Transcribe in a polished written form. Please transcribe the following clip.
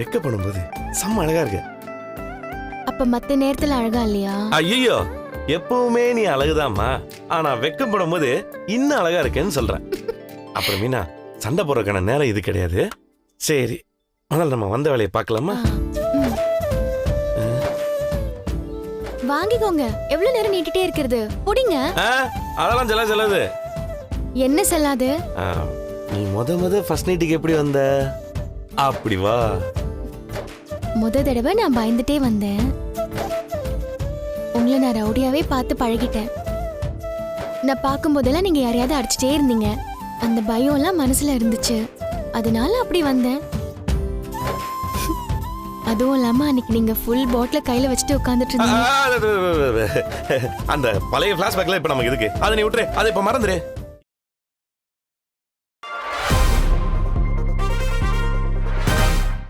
வெக்கப்படும் போது செம்ம அழகா இருக்கு. அப்ப மத்த நேரத்துல அழகா இல்லையா? ஐயோ, எப்பவுமே நீ அழகுதாம்மா. ஆனா வெக்கப்படும் போது இன்னும் அழகா இருக்கேன்னு சொல்றேன். அப்புறம் மீனா, சண்டை போடுறதுக்கான நேரம் இது கிடையாது. சரி, முதல்ல நம்ம வந்த வேலையை பார்க்கலாமா? வாங்கிக்கோங்க. எவ்வளவு நேரம் நீட்டிட்டே இருக்கிறது? புடிங்க. அதெல்லாம் செல்லாது. என்ன செல்லாது? நீ முத ஃபர்ஸ்ட் நைட்டுக்கு எப்படி வந்த? அப்படி வா. முத தடவை நான் பயந்துட்டே வந்தேன். உங்களை நான் ரவுடியாவே பார்த்து பழகிட்டேன். நான் பார்க்கும் போதெல்லாம் நீங்க யாரையாவது அடிச்சுட்டே இருந்தீங்க. அந்த பயம் எல்லாம் மனசுல இருந்துச்சு. அதனால அப்படி வந்தேன். அதுவும் இல்லாம அன்னைக்கு நீங்க ஃபுல் பாட்டில கையில வச்சுட்டு உட்கார்ந்துட்டு இருந்தீங்க. அந்த பழைய பிளாஷ்பேக்ல இப்ப நமக்கு எதுக்கு? அதை நீ விட்டுரு. அதை இப்ப மறந்துரு.